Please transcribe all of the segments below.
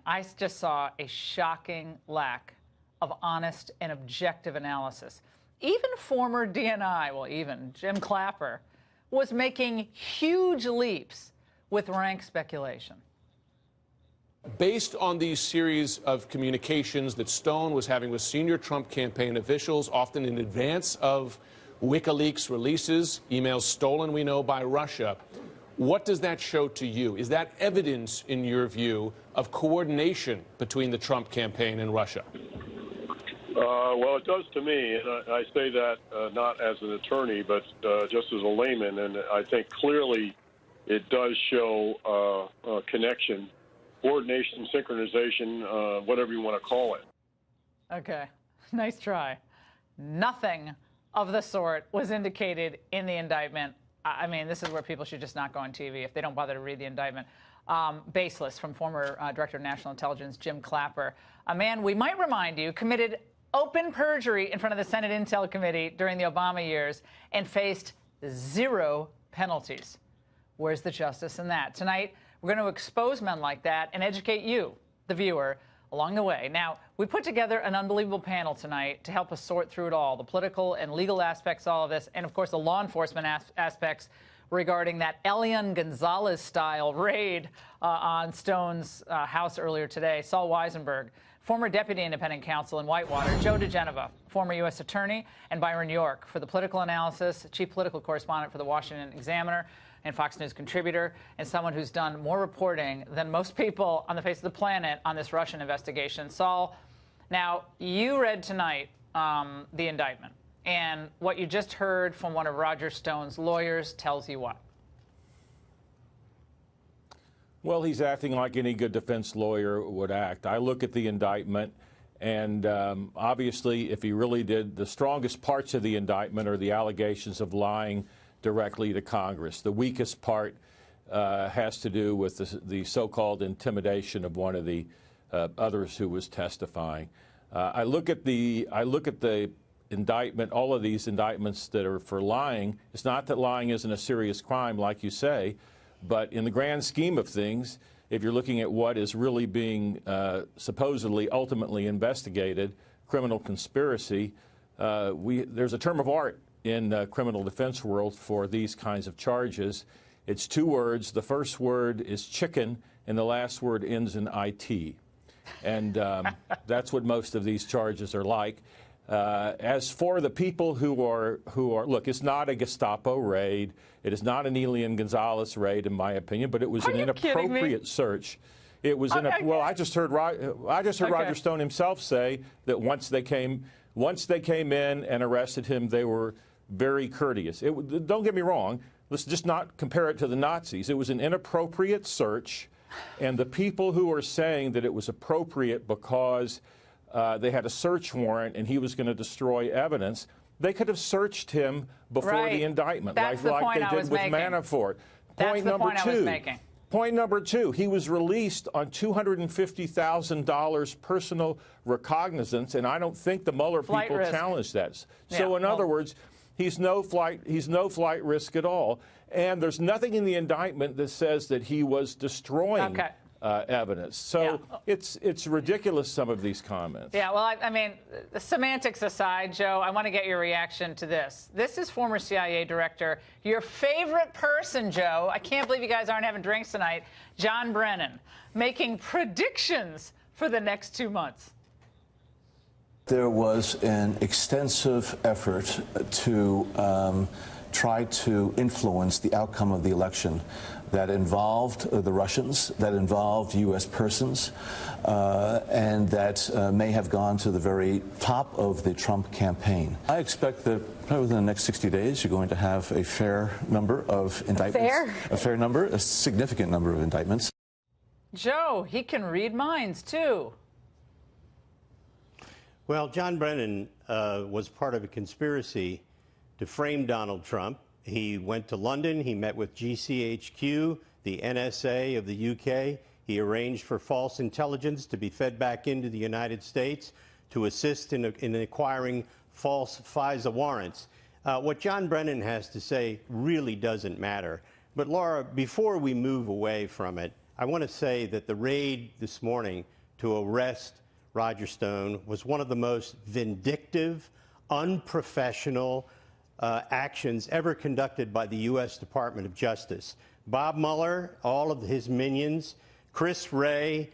I just saw a shocking lack of honest and objective analysis. Even former DNI, well, even Jim Clapper, was making huge leaps with rank speculation. Based on these series of communications that Stone was having with senior Trump campaign officials, often in advance of WikiLeaks releases, emails stolen, we know, by Russia, what does that show to you? Is that evidence, in your view, of coordination between the Trump campaign and Russia? Well, it does to me, and I say that not as an attorney, but just as a layman, and I think clearly it does show a connection, coordination, synchronization, whatever you want to call it. Okay, nice try. Nothing of the sort was indicated in the indictment. I mean, this is where people should just not go on TV if they don't bother to read the indictment. Baseless from former Director of National Intelligence Jim Clapper, a man, we might remind you, committed open perjury in front of the Senate Intel Committee during the Obama years and faced 0 penalties. Where's the justice in that? Tonight, we're going to expose men like that and educate you, the viewer, along the way. Now, we put together an unbelievable panel tonight to help us sort through it all, the political and legal aspects, all of this, and, of course, the law enforcement aspects regarding that Elian Gonzalez-style raid on Stone's house earlier today. Saul Weisenberg, former deputy independent counsel in Whitewater, Joe DeGenova, former U.S. attorney, and Byron York for the political analysis, chief political correspondent for the Washington Examiner and Fox News contributor, and someone who's done more reporting than most people on the face of the planet on this Russian investigation. Saul, now, you read tonight the indictment, and what you just heard from one of Roger Stone's lawyers tells you what? Well, he's acting like any good defense lawyer would act. I look at the indictment, and obviously, if he really did, the strongest parts of the indictment are the allegations of lying directly to Congress. The weakest part has to do with the so-called intimidation of one of the others who was testifying. I look at the indictment, all of these indictments that are for lying. It's not that lying isn't a serious crime, like you say, but in the grand scheme of things, if you're looking at what is really being supposedly ultimately investigated, criminal conspiracy, there's a term of art in criminal defense world for these kinds of charges. It's 2 words. The first word is chicken, and the last word ends in IT. And that's what most of these charges are like. As for the people who are, look, it's not a Gestapo raid. It is not an Elian Gonzalez raid, in my opinion, but it was an inappropriate search. It was well, I just heard Roger Stone himself say that once they came in and arrested him, they were very courteous. Don't get me wrong. Let's just not compare it to the Nazis. It was an inappropriate search, and the people who are saying that it was appropriate because they had a search warrant and he was going to destroy evidence, they could have searched him before the indictment, like they did with Manafort. Point number two. Point number 2, he was released on $250,000 personal recognizance, and I don't think the Mueller people challenged that. So in other words, he's no flight risk at all. And there's nothing in the indictment that says that he was destroying evidence. So it's ridiculous, some of these comments. Yeah, well, I mean, the semantics aside, Joe, I want to get your reaction to this. This is former CIA director, your favorite person, Joe. I can't believe you guys aren't having drinks tonight. John Brennan, making predictions for the next 2 months. There was an extensive effort to try to influence the outcome of the election that involved the Russians, that involved U.S. persons, and that may have gone to the very top of the Trump campaign. I expect that probably within the next 60 days you're going to have a fair number of indictments. A significant number of indictments. Joe, he can read minds, too. Well, John Brennan was part of a conspiracy to frame Donald Trump. He went to London. He met with GCHQ, the NSA of the UK. He arranged for false intelligence to be fed back into the United States to assist in acquiring false FISA warrants. What John Brennan has to say really doesn't matter. But, Laura, before we move away from it, I want to say that the raid this morning to arrest Roger Stone was one of the most vindictive, unprofessional actions ever conducted by the U.S. Department of Justice. Bob Mueller, all of his minions, Chris Wray,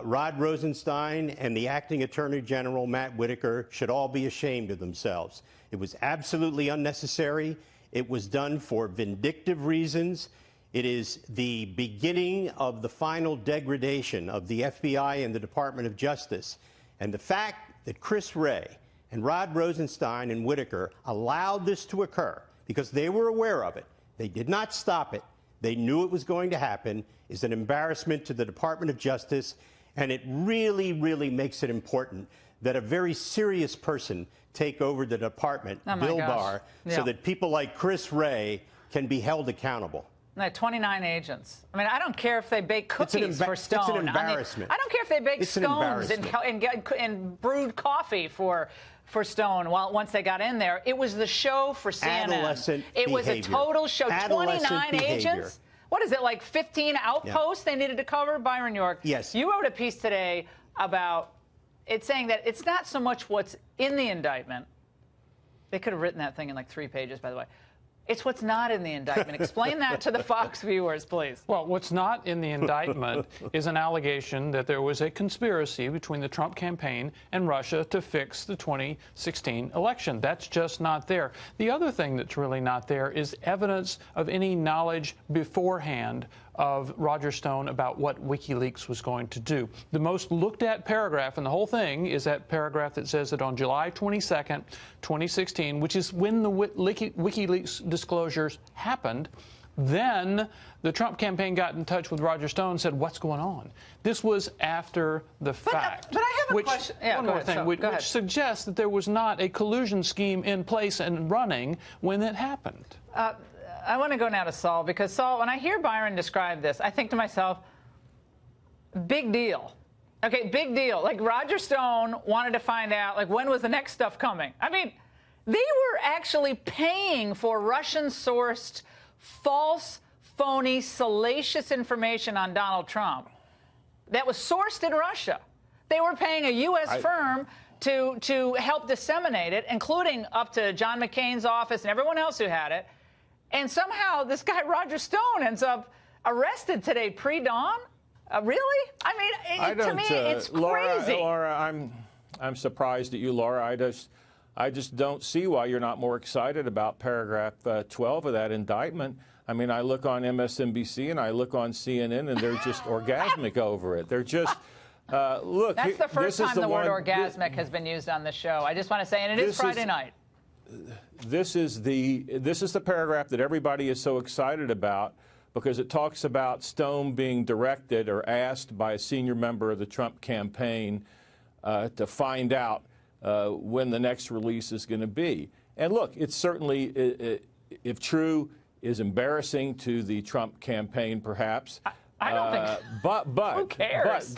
Rod Rosenstein, and the acting Attorney General, Matt Whitaker, should all be ashamed of themselves. It was absolutely unnecessary. It was done for vindictive reasons. It is the beginning of the final degradation of the FBI and the Department of Justice. And the fact that Chris Wray and Rod Rosenstein and Whitaker allowed this to occur because they were aware of it, they did not stop it, they knew it was going to happen, is an embarrassment to the Department of Justice. And it really, really makes it important that a very serious person take over the department, Bill Barr, so that people like Chris Wray can be held accountable. 29 agents. I mean, I don't care if they bake cookies for Stone. It's an embarrassment. I don't care if they bake scones and brewed coffee for Stone once they got in there. It was the show for CNN. Adolescent It was behavior. a total show. 29 agents? What is it, like 15 outposts they needed to cover? Byron York, yes. You wrote a piece today about it saying that it's not so much what's in the indictment. They could have written that thing in like 3 pages, by the way. It's what's not in the indictment. Explain that to the Fox viewers, please. Well, what's not in the indictment is an allegation that there was a conspiracy between the Trump campaign and Russia to fix the 2016 election. That's just not there. The other thing that's really not there is evidence of any knowledge beforehand of Roger Stone about what WikiLeaks was going to do. The most looked at paragraph in the whole thing is that paragraph that says that on July 22nd, 2016, which is when the WikiLeaks disclosures happened, then the Trump campaign got in touch with Roger Stone and said, what's going on? This was after the fact. But I have a question. Yeah, one more thing, which suggests that there was not a collusion scheme in place and running when it happened. I want to go now to Saul, because, Saul, when I hear Byron describe this, I think to myself, big deal. Okay, big deal. Like, Roger Stone wanted to find out, like, when was the next stuff coming? I mean, they were actually paying for Russian-sourced, false, phony, salacious information on Donald Trump that was sourced in Russia. They were paying a U.S. firm to help disseminate it, including up to John McCain's office and everyone else who had it. And somehow this guy Roger Stone ends up arrested today pre-dawn? Really? I mean, to me, it's crazy. Laura, I'm surprised at you, Laura. I just don't see why you're not more excited about paragraph 12 of that indictment. I mean, I look on MSNBC and I look on CNN, and they're just orgasmic over it. They're just. Look, that's the first time the word orgasmic has been used on the show. I just want to say, and it is Friday night. This is the paragraph that everybody is so excited about, because it talks about Stone being directed or asked by a senior member of the Trump campaign to find out when the next release is going to be. And look, it's certainly, if true, is embarrassing to the Trump campaign, perhaps. I don't think. Who cares?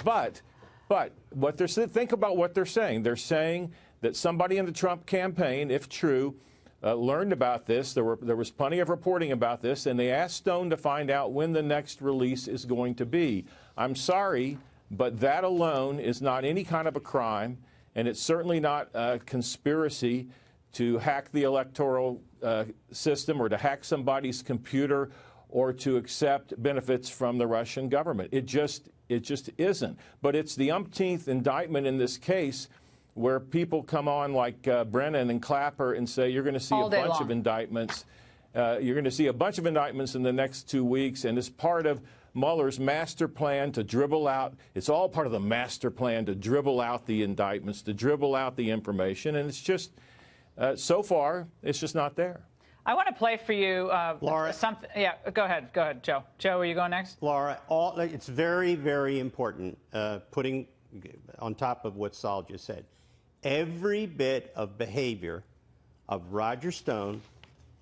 But what they're think about what they're saying. They're saying that somebody in the Trump campaign, if true, learned about this. There was plenty of reporting about this, and they asked Stone to find out when the next release is going to be. I'm sorry, but that alone is not any kind of a crime, and it's certainly not a conspiracy to hack the electoral system or to hack somebody's computer or to accept benefits from the Russian government. It just isn't. But it's the umpteenth indictment in this case, where people come on like Brennan and Clapper and say, you're going to see a bunch of indictments. You're going to see a bunch of indictments in the next 2 weeks, and it's part of Mueller's master plan to dribble out. It's all part of the master plan to dribble out the indictments, to dribble out the information, and it's just, so far, it's just not there. I want to play for you, Laura. Something. Yeah, go ahead, Joe. Joe, are you going next? Laura, it's very, very important, putting on top of what Saul just said. Every bit of behavior of Roger Stone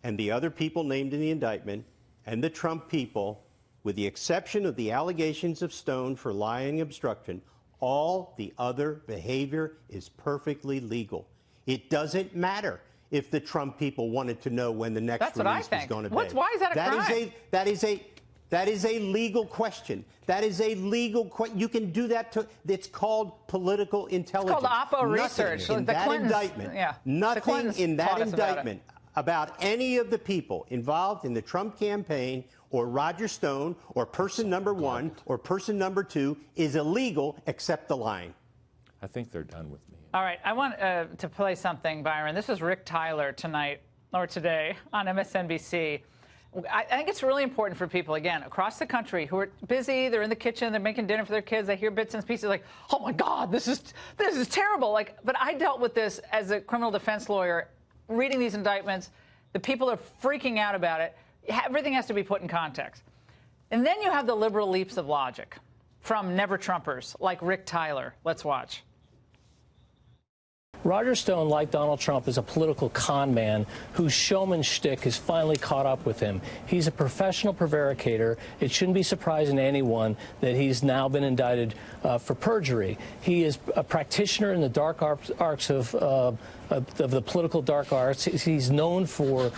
and the other people named in the indictment and the Trump people, with the exception of the allegations of Stone for lying and obstruction, all the other behavior is perfectly legal. It doesn't matter if the Trump people wanted to know when the next release was going to be. Why is that a crime? That is a legal question. That is a legal question. You can do that. It's called political intelligence. It's called Oppo research. In the that Clintons, indictment, yeah. nothing in that indictment about about any of the people involved in the Trump campaign or Roger Stone or person number one or person number two is illegal except the lying. I think they're done with me. All right. I want to play something, Byron. This is Rick Tyler tonight or today on MSNBC. I think it's really important for people, again, across the country who are busy, they're in the kitchen, they're making dinner for their kids, they hear bits and pieces like, oh my God, this is terrible. Like, but I dealt with this as a criminal defense lawyer, reading these indictments. The people are freaking out about it. Everything has to be put in context. And then you have the liberal leaps of logic from never-Trumpers like Rick Tyler. Let's watch. Roger Stone, like Donald Trump, is a political con man whose showman shtick has finally caught up with him. He's a professional prevaricator. It shouldn't be surprising to anyone that he's now been indicted for perjury. He is a practitioner in the dark arts of the political dark arts. He's known for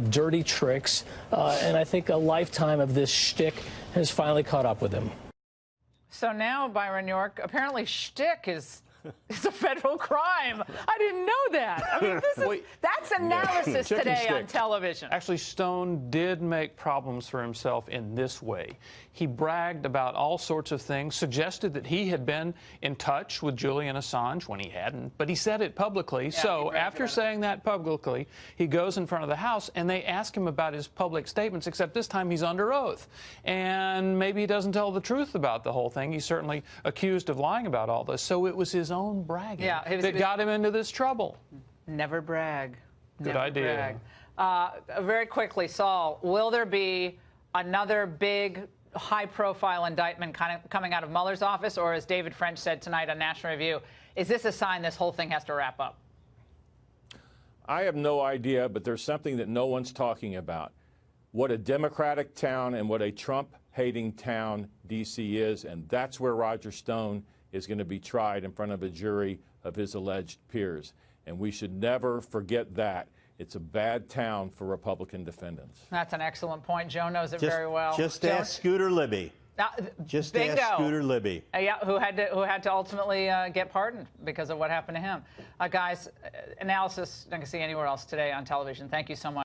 dirty tricks, and I think a lifetime of this shtick has finally caught up with him. So now, Byron York, apparently shtick is... It's a federal crime. I didn't know that. I mean, that's analysis today on television. Actually, Stone did make problems for himself in this way. He bragged about all sorts of things, suggested that he had been in touch with Julian Assange when he hadn't, but he said it publicly. Yeah, so after saying that publicly, he goes in front of the House and they ask him about his public statements, except this time he's under oath. And maybe he doesn't tell the truth about the whole thing. He's certainly accused of lying about all this. So it was his own bragging that got him into this trouble. Never brag. Good idea. Very quickly, Saul, will there be another big high-profile indictment coming out of Mueller's office, or as David French said tonight on National Review, is this a sign this whole thing has to wrap up? I have no idea, but there's something that no one's talking about. What a Democratic town and what a Trump-hating town D.C. is, and that's where Roger Stone is going to be tried in front of a jury of his alleged peers. And we should never forget that. It's a bad town for Republican defendants. That's an excellent point. Joe knows it very well. Just ask Scooter Libby. Just bingo. Ask Scooter Libby. Yeah, who had to ultimately get pardoned because of what happened to him. Guys, analysis I can see anywhere else today on television. Thank you so much.